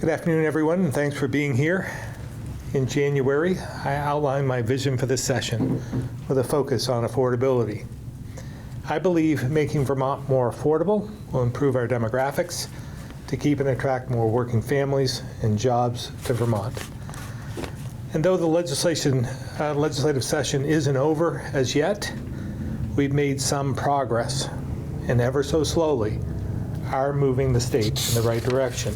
Good afternoon, everyone, and thanks for being here. In January, I outlined my vision for this session with a focus on affordability. I believe making Vermont more affordable will improve our demographics to keep and attract more working families and jobs to Vermont. And though the legislative session isn't over as yet, we've made some progress, and ever so slowly are moving the state in the right direction.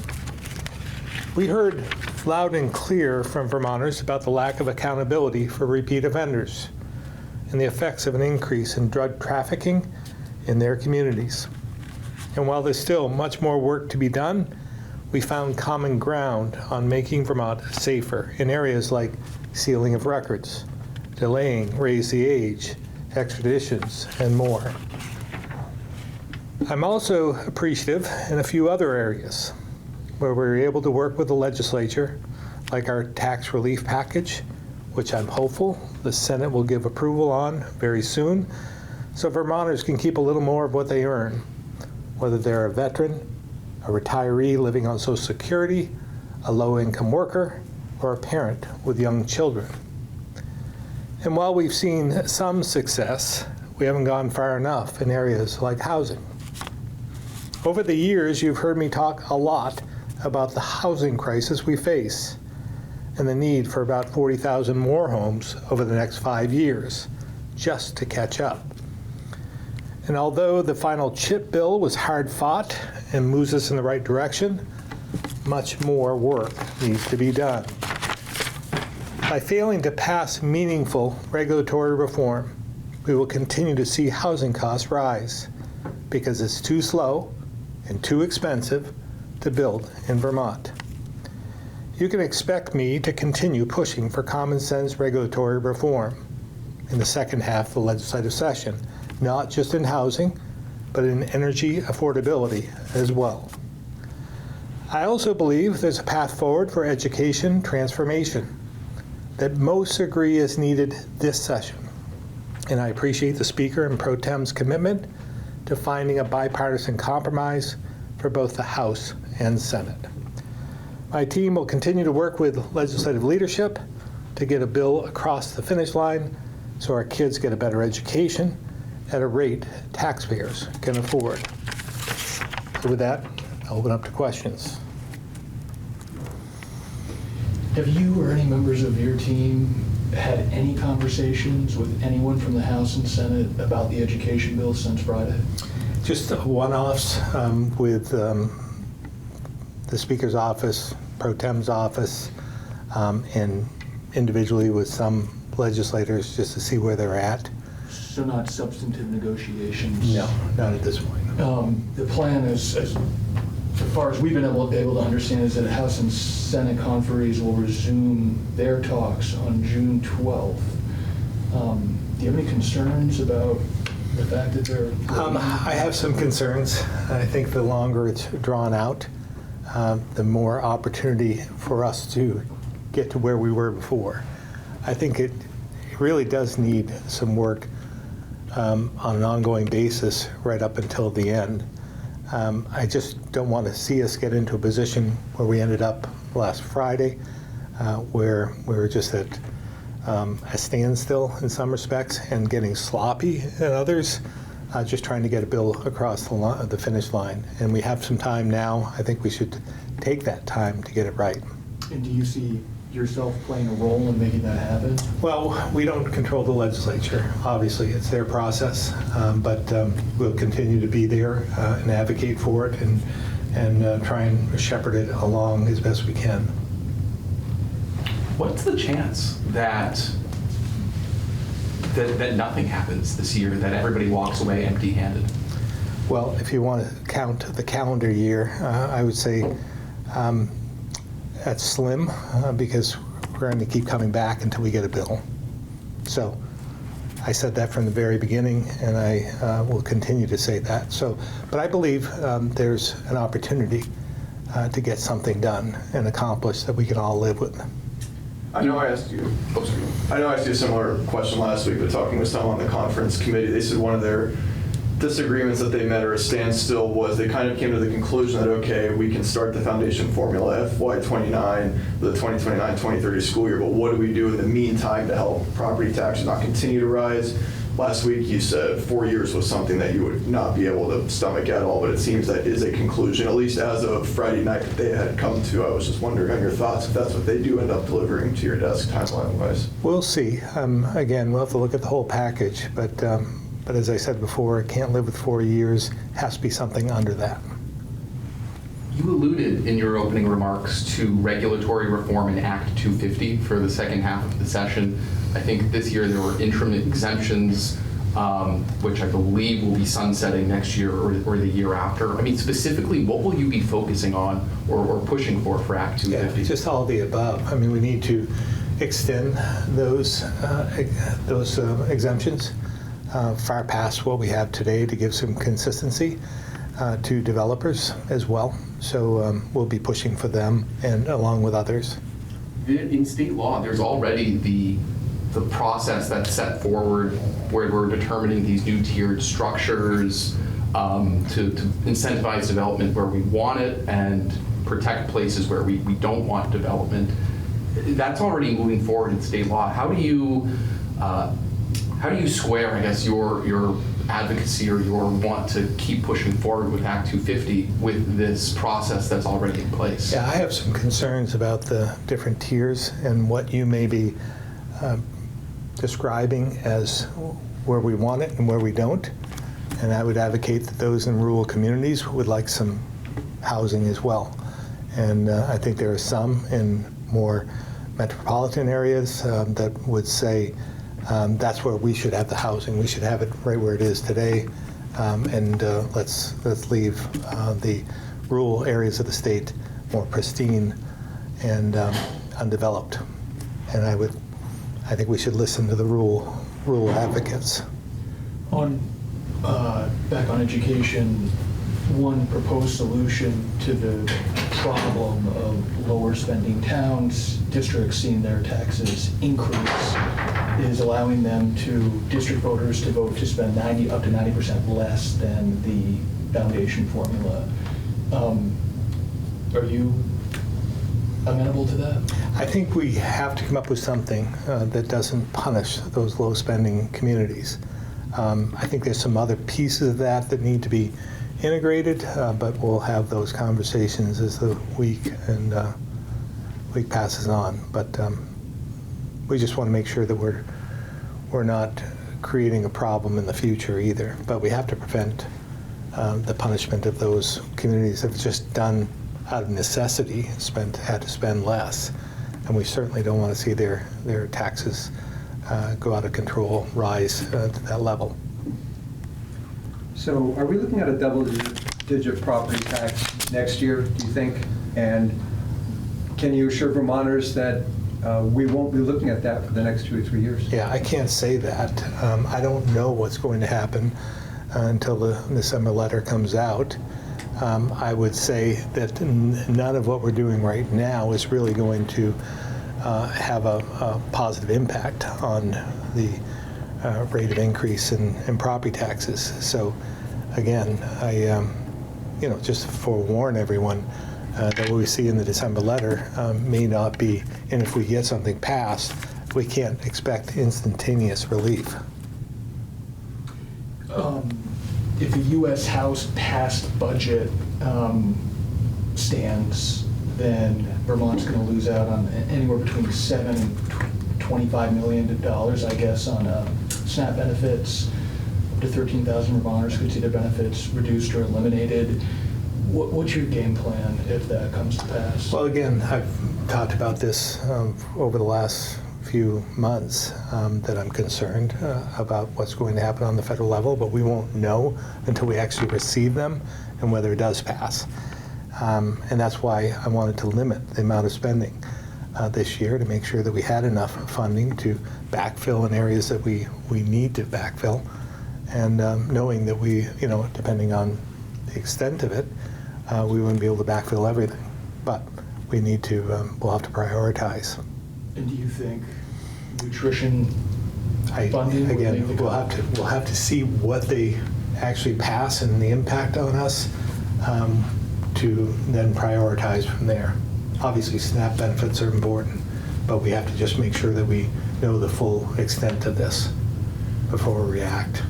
We heard loud and clear from Vermonters about the lack of accountability for repeat offenders and the effects of an increase in drug trafficking in their communities. And while there's still much more work to be done, we found common ground on making Vermont safer in areas like sealing of records, delaying raise the age, extraditions, and more. I'm also appreciative in a few other areas where we were able to work with the legislature, like our tax relief package, which I'm hopeful the Senate will give approval on very soon, so Vermonters can keep a little more of what they earn, whether they're a veteran, a retiree living on Social Security, a low-income worker, or a parent with young children. And while we've seen some success, we haven't gone far enough in areas like housing. Over the years, you've heard me talk a lot about the housing crisis we face and the need for about 40,000 more homes over the next 5 years just to catch up. And although the final CHIP bill was hard fought and moves us in the right direction, much more work needs to be done. By failing to pass meaningful regulatory reform, we will continue to see housing costs rise because it's too slow and too expensive to build in Vermont. You can expect me to continue pushing for common sense regulatory reform in the second half of the legislative session, not just in housing, but in energy affordability as well. I also believe there's a path forward for education transformation that most agree is needed this session. And I appreciate the Speaker and Pro Tem's commitment to finding a bipartisan compromise for both the House and Senate. My team will continue to work with legislative leadership to get a bill across the finish line so our kids get a better education at a rate taxpayers can afford. So with that, I'll open up to questions. Have you or any members of your team had any conversations with anyone from the House and Senate about the education bill since Friday? Just one-offs with the Speaker's office, Pro Tem's office, and individually with some legislators just to see where they're at. So not substantive negotiations? No, not at this point. The plan is, as far as we've been able to understand, is that House and Senate conferees will resume their talks on June 12th. Do you have any concerns about the fact that they're... I have some concerns. I think the longer it's drawn out, the more opportunity for us to get to where we were before. I think it really does need some work on an ongoing basis right up until the end. I just don't want to see us get into a position where we ended up last Friday, where we were just at a standstill in some respects and getting sloppy in others, just trying to get a bill across the finish line. And we have some time now. I think we should take that time to get it right. And do you see yourself playing a role in making that happen? Well, we don't control the legislature. Obviously, it's their process, but we'll continue to be there and advocate for it and try and shepherd it along as best we can. What's the chance that nothing happens this year, that everybody walks away empty-handed? Well, if you want to count the calendar year, I would say that's slim because we're going to keep coming back until we get a bill. So I said that from the very beginning, and I will continue to say that. So, but I believe there's an opportunity to get something done and accomplished that we can all live with. I know I asked you a similar question last week, but talking with someone on the conference committee, they said one of their disagreements that they met or a standstill was they kind of came to the conclusion that, okay, we can start the foundation formula FY29, the 2029-2030 school year, but what do we do in the meantime to help property taxes not continue to rise? Last week you said 4 years was something that you would not be able to stomach at all, but it seems that is a conclusion, at least as of Friday night that they had come to. I was just wondering on your thoughts if that's what they do end up delivering to your desk timeline-wise. We'll see. Again, we'll have to look at the whole package, but as I said before, it can't live with 4 years. Has to be something under that. You alluded in your opening remarks to regulatory reform in Act 250 for the second half of the session. I think this year there were interim exemptions, which I believe will be sunsetting next year or the year after. I mean, specifically, what will you be focusing on or pushing for Act 250? Yeah, just all of the above. I mean, we need to extend those exemptions far past what we have today to give some consistency to developers as well. So we'll be pushing for them and along with others. In state law, there's already the process that's set forward where we're determining these new tiered structures to incentivize development where we want it and protect places where we don't want development. That's already moving forward in state law. How do you square, I guess, your advocacy or your want to keep pushing forward with Act 250 with this process that's already in place? Yeah, I have some concerns about the different tiers and what you may be describing as where we want it and where we don't. And I would advocate that those in rural communities would like some housing as well. And I think there are some in more metropolitan areas that would say that's where we should have the housing. We should have it right where it is today, and let's leave the rural areas of the state more pristine and undeveloped. And I think we should listen to the rural advocates. Back on education, one proposed solution to the problem of lower spending towns, districts seeing their taxes increase, is allowing them district voters to vote to spend up to 90% less than the foundation formula. Are you amenable to that? I think we have to come up with something that doesn't punish those low spending communities. I think there's some other pieces of that need to be integrated, but we'll have those conversations as the week passes on. But we just want to make sure that we're not creating a problem in the future either. But we have to prevent the punishment of those communities that have just done out of necessity had to spend less, and we certainly don't want to see their taxes go out of control, rise to that level. So are we looking at a double-digit property tax next year, do you think? And can you assure Vermonters that we won't be looking at that for the next 2 or 3 years? Yeah, I can't say that. I don't know what's going to happen until the December letter comes out. I would say that none of what we're doing right now is really going to have a positive impact on the rate of increase in property taxes. So again, I just forewarn everyone that what we see in the December letter may not be, and if we get something passed, we can't expect instantaneous relief. If the U.S. House passed budget stands, then Vermont's going to lose out on anywhere between $7 and $25 million, I guess, on SNAP benefits. Up to 13,000 Vermonters could see their benefits reduced or eliminated. What's your game plan if that comes to pass? Well, again, I've talked about this over the last few months that I'm concerned about what's going to happen on the federal level, but we won't know until we actually receive them and whether it does pass. And that's why I wanted to limit the amount of spending this year to make sure that we had enough funding to backfill in areas that we need to backfill, and knowing that we, depending on the extent of it, we wouldn't be able to backfill everything. But we need to, we'll have to prioritize. And do you think nutrition funding? Again, we'll have to see what they actually pass and the impact on us, to then prioritize from there. Obviously, SNAP benefits are important, but we have to just make sure that we know the full extent of this before we react.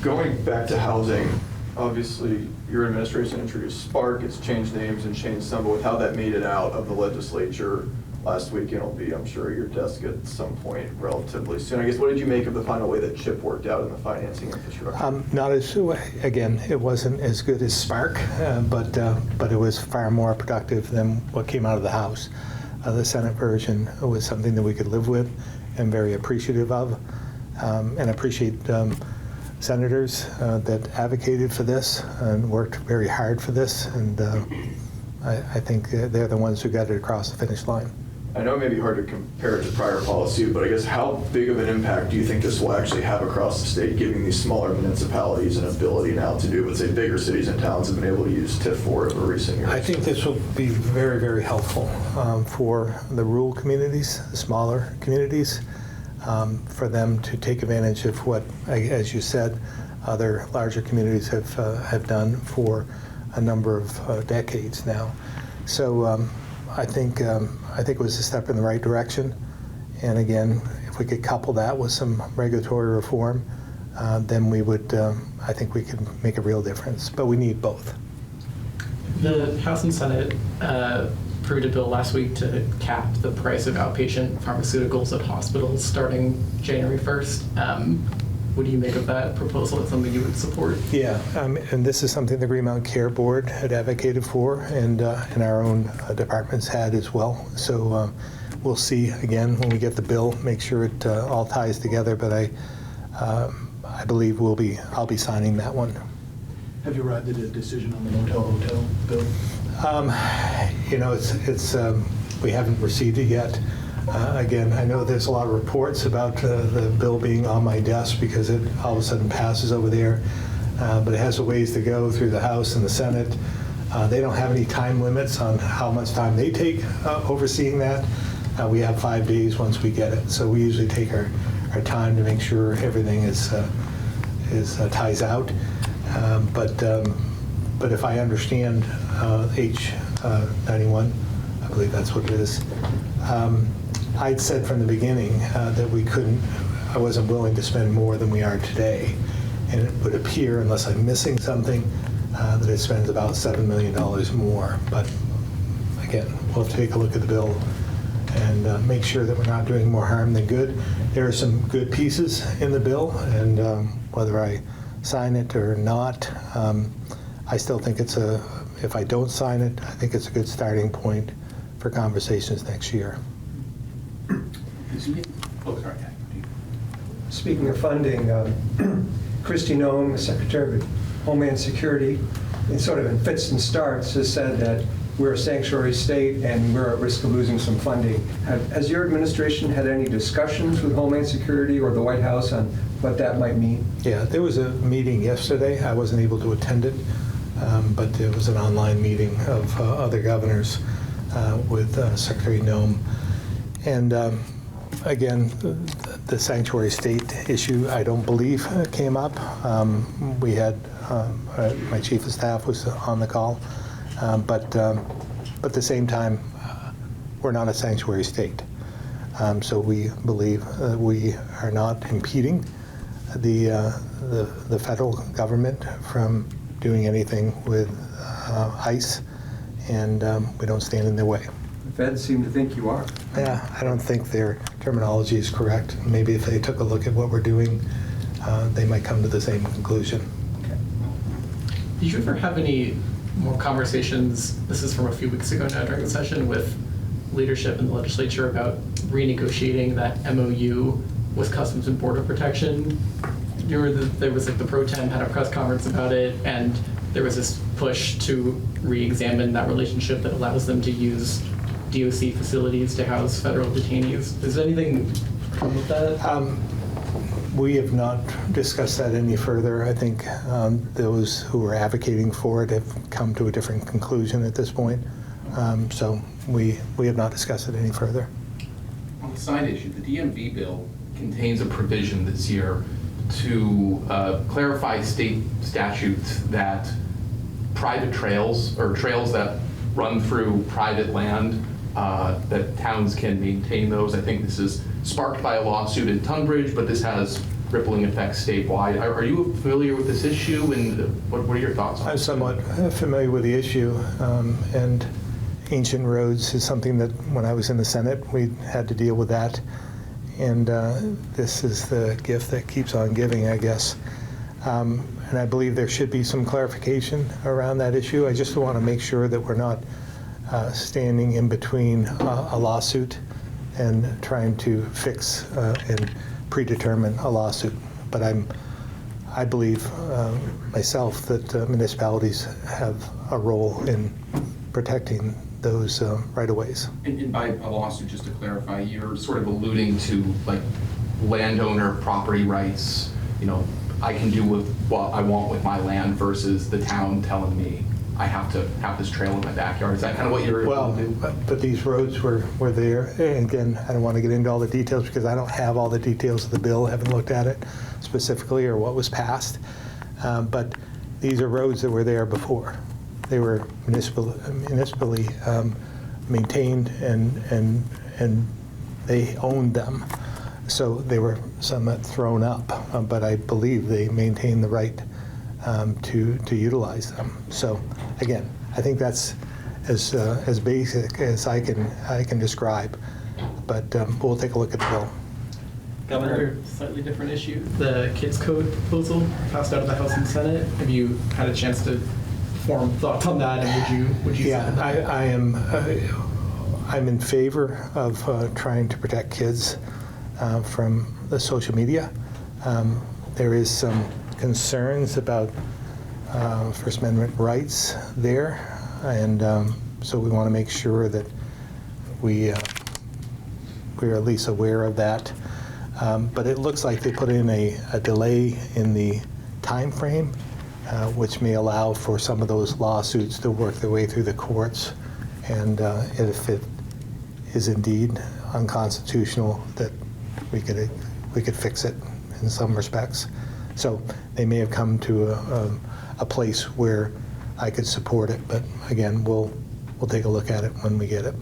Going back to housing, obviously, your administration introduced Spark, it's changed names and changed some, but with how that made it out of the legislature last week, it'll be, I'm sure, at your desk at some point relatively soon. I guess, what did you make of the final way that CHIP worked out in the financing infrastructure? Not as, again, it wasn't as good as Spark, but it was far more productive than what came out of the House. The Senate version was something that we could live with and very appreciative of, and appreciate senators that advocated for this and worked very hard for this, and I think they're the ones who got it across the finish line. I know it may be hard to compare it to prior policy, but I guess how big of an impact do you think this will actually have across the state, giving these smaller municipalities an ability now to do what, say, bigger cities and towns have been able to use TIF for over recent years? I think this will be very, very helpful for the rural communities, the smaller communities, for them to take advantage of what, as you said, other larger communities have done for a number of decades now. So I think it was a step in the right direction. And again, if we could couple that with some regulatory reform, then we would, I think we could make a real difference. But we need both. The House and Senate approved a bill last week to cap the price of outpatient pharmaceuticals at hospitals starting January 1st. What do you make of that proposal? Is it something you would support? Yeah, and this is something the Greenmount Care Board had advocated for, and our own departments had as well. So we'll see again when we get the bill, make sure it all ties together. But I believe I'll be signing that one. Have you arrived at a decision on the motel hotel bill? You know, it's we haven't received it yet. Again, I know there's a lot of reports about the bill being on my desk because it all of a sudden passes over there, but it has a ways to go through the House and the Senate. They don't have any time limits on how much time they take overseeing that. We have 5 days once we get it, so we usually take our time to make sure everything is ties out. But if I understand H91, I believe that's what it is. I'd said from the beginning that I wasn't willing to spend more than we are today. And it would appear, unless I'm missing something, that it spends about $7 million more. But again, we'll have to take a look at the bill and make sure that we're not doing more harm than good. There are some good pieces in the bill, and whether I sign it or not, I still think if I don't sign it, I think it's a good starting point for conversations next year. Oh, sorry. Speaking of funding, Kristi Noem, Secretary of Homeland Security, in fits and starts, has said that we're a sanctuary state and we're at risk of losing some funding. Has your administration had any discussions with Homeland Security or the White House on what that might mean? Yeah, there was a meeting yesterday. I wasn't able to attend it, but there was an online meeting of other governors with Secretary Noem. And again, the sanctuary state issue, I don't believe came up. We had, my chief of staff was on the call, but at the same time, we're not a sanctuary state. So we believe we are not impeding the federal government from doing anything with ICE, and we don't stand in their way. The feds seem to think you are. Yeah, I don't think their terminology is correct. Maybe if they took a look at what we're doing, they might come to the same conclusion. Did you ever have any more conversations, this is from a few weeks ago now during the session, with leadership in the legislature about renegotiating that MOU with Customs and Border Protection? There was the Pro Tem had a press conference about it, and there was this push to re-examine that relationship that allows them to use DOC facilities to house federal detainees. Is there anything come with that? We have not discussed that any further. I think those who are advocating for it have come to a different conclusion at this point. So we have not discussed it any further. On the side issue, the DMV bill contains a provision this year to clarify state statutes that private trails or trails that run through private land, that towns can maintain those. I think this is sparked by a lawsuit in Tunbridge, but this has rippling effects statewide. Are you familiar with this issue, and what are your thoughts on it? I'm somewhat familiar with the issue, and ancient roads is something that when I was in the Senate, we had to deal with that. And this is the gift that keeps on giving, I guess. And I believe there should be some clarification around that issue. I just want to make sure that we're not standing in between a lawsuit and trying to fix and predetermine a lawsuit. But I believe myself that municipalities have a role in protecting those right-of-ways. And by a lawsuit, just to clarify, you're sort of alluding to like landowner property rights. You know, I can do with what I want with my land versus the town telling me I have to have this trail in my backyard. Is that kind of what you're Well, alluding to? but these roads were there. And again, I don't want to get into all the details because I don't have all the details of the bill, haven't looked at it specifically or what was passed. But these are roads that were there before. They were municipally maintained and they owned them. So they were somewhat thrown up, but I believe they maintain the right to utilize them. So again, I think that's as basic as I can describe. But we'll take a look at the bill. Another slightly different issue, the Kids Code proposal passed out of the House and Senate. Have you had a chance to form thoughts on that, and would you Yeah, support that? I'm in favor of trying to protect kids from the social media. There is some concerns about First Amendment rights there, and so we want to make sure that we're at least aware of that. But it looks like they put in a delay in the time frame, which may allow for some of those lawsuits to work their way through the courts. And if it is indeed unconstitutional, that we could fix it in some respects. So they may have come to a place where I could support it, but again, we'll take a look at it when we get it.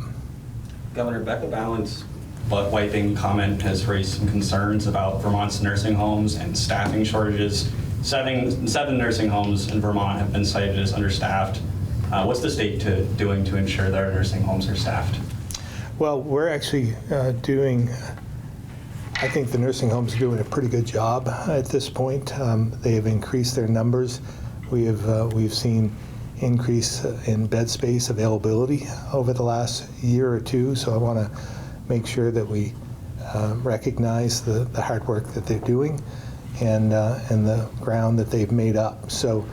Governor, Becca Balint's butt wiping comment has raised some concerns about Vermont's nursing homes and staffing shortages. Seven nursing homes in Vermont have been cited as understaffed. What's the state doing to ensure that our nursing homes are staffed? Well, we're actually I think the nursing homes are doing a pretty good job at this point. They have increased their numbers. We've seen increase in bed space availability over the last year or two, so I want to make sure that we recognize the hard work that they're doing and the ground that they've made up. So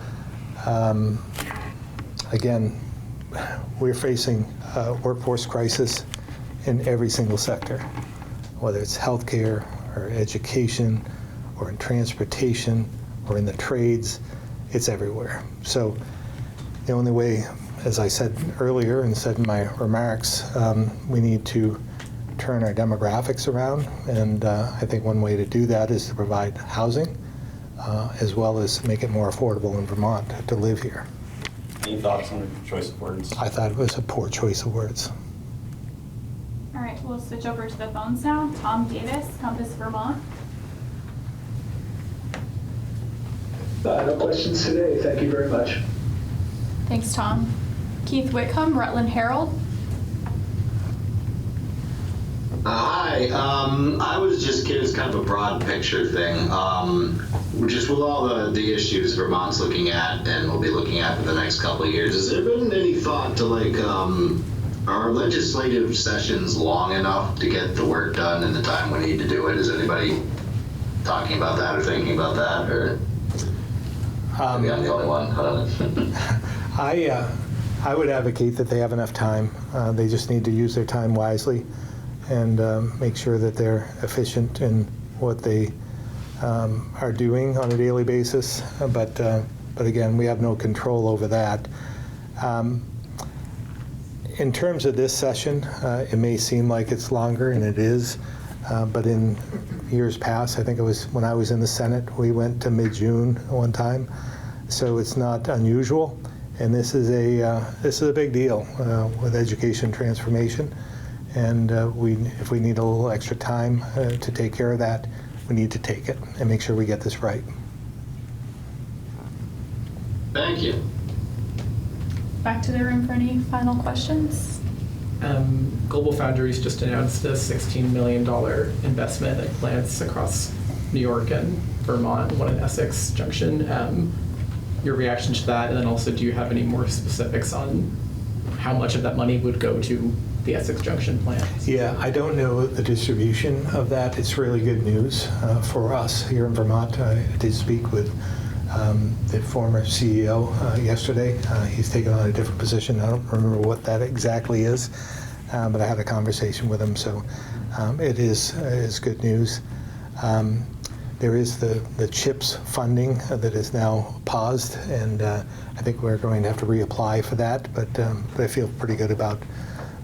again, we're facing a workforce crisis in every single sector, whether it's healthcare or education or in transportation or in the trades. It's everywhere. So the only way, as I said earlier and said in my remarks, we need to turn our demographics around, and I think one way to do that is to provide housing as well as make it more affordable in Vermont to live here. Any thoughts on the choice of words? I thought it was a poor choice of words. All right, we'll switch over to the phones now. Tom Davis, Compass Vermont. No questions today. Thank you very much. Thanks, Tom. Keith Whitcomb, Rutland Herald. Hi, I was just curious, kind of a broad picture thing. Just with all the issues Vermont's looking at and we'll be looking at for the next couple of years, has there been any thought to are legislative sessions long enough to get the work done in the time we need to do it? Is anybody talking about that or thinking about that, or maybe I'm the only one? I don't know. I would advocate that they have enough time. They just need to use their time wisely and make sure that they're efficient in what they are doing on a daily basis. But again, we have no control over that. In terms of this session, it may seem like it's longer, and it is. But in years past, I think it was when I was in the Senate, we went to mid-June one time. So it's not unusual. And this is a big deal with education transformation. And if we need a little extra time to take care of that, we need to take it and make sure we get this right. Thank you. Back to the room for any final questions. Global Foundries just announced a $16 million investment at plants across New York and Vermont, one in Essex Junction. Your reaction to that, and then also, do you have any more specifics on how much of that money would go to the Essex Junction plant? Yeah, I don't know the distribution of that. It's really good news for us here in Vermont. I did speak with the former CEO yesterday. He's taken on a different position. I don't remember what that exactly is, but I had a conversation with him, so it is good news. There is the CHIPS funding that is now paused, and I think we're going to have to reapply for that, but I feel pretty good about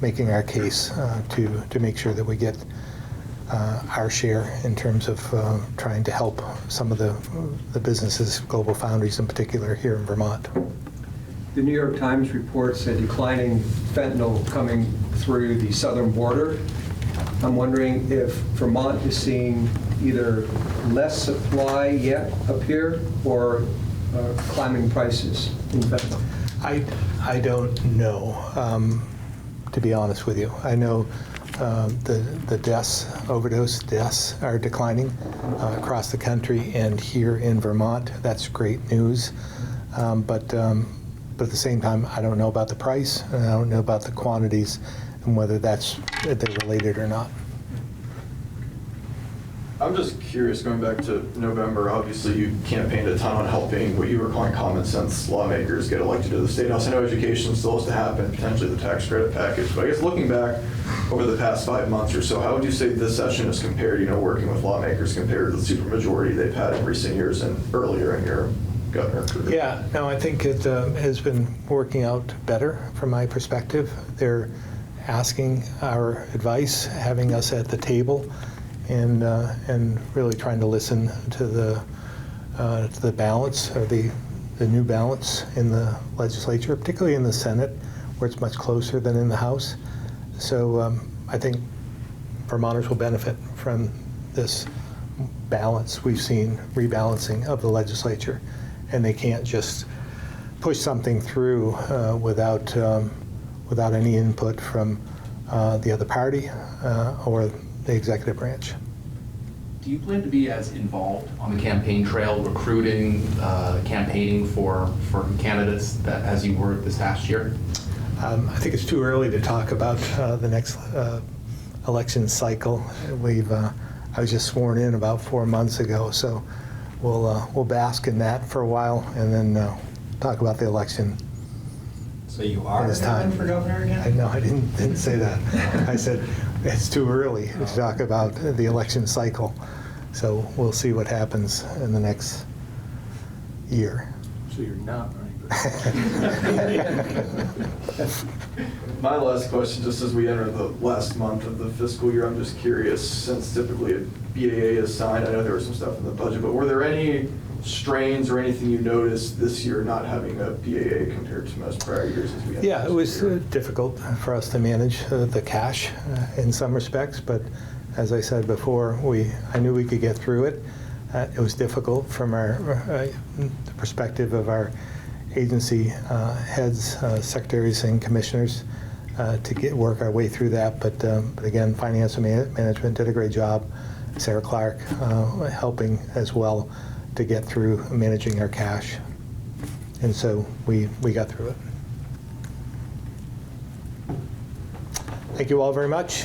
making our case to make sure that we get our share in terms of trying to help some of the businesses, Global Foundries in particular, here in Vermont. The New York Times reports a declining fentanyl coming through the southern border. I'm wondering if Vermont is seeing either less supply yet up here or climbing prices in fentanyl. I don't know, to be honest with you. I know the deaths, overdose deaths, are declining across the country and here in Vermont. That's great news. But at the same time, I don't know about the price, and I don't know about the quantities and whether they're related or not. I'm just curious, going back to November, obviously you campaigned a ton on helping what you were calling common sense lawmakers get elected to the State House. I know education still has to happen, potentially the tax credit package, but I guess looking back over the past 5 months or so, how would you say this session is compared, working with lawmakers compared to the supermajority they've had in recent years and earlier in your governor career? Yeah, no, I think it has been working out better from my perspective. They're asking our advice, having us at the table, and really trying to listen to the balance, or the new balance in the legislature, particularly in the Senate, where it's much closer than in the House. So I think Vermonters will benefit from this balance we've seen, rebalancing of the legislature, and they can't just push something through without any input from the other party or the executive branch. Do you plan to be as involved on the campaign trail, recruiting, campaigning for candidates as you were this past year? I think it's too early to talk about the next election cycle. I was just sworn in about 4 months ago, so we'll bask in that for a while and then talk about the election. So you are It's time. running for governor again? No, I didn't say that. I said it's too early to talk about the election cycle. So we'll see what happens in the next year. So you're not running. My last question, just as we enter the last month of the fiscal year, I'm just curious, since typically a BAA is signed, I know there was some stuff in the budget, but were there any strains or anything you noticed this year not having a BAA compared to most prior years as we enter Yeah, it was year? difficult for us to manage the cash in some respects, but as I said before, I knew we could get through it. It was difficult from the perspective of our agency heads, secretaries, and commissioners to work our way through that. But again, finance and management did a great job. Sarah Clark helping as well to get through managing our cash. And so we got through it. Thank you all very much.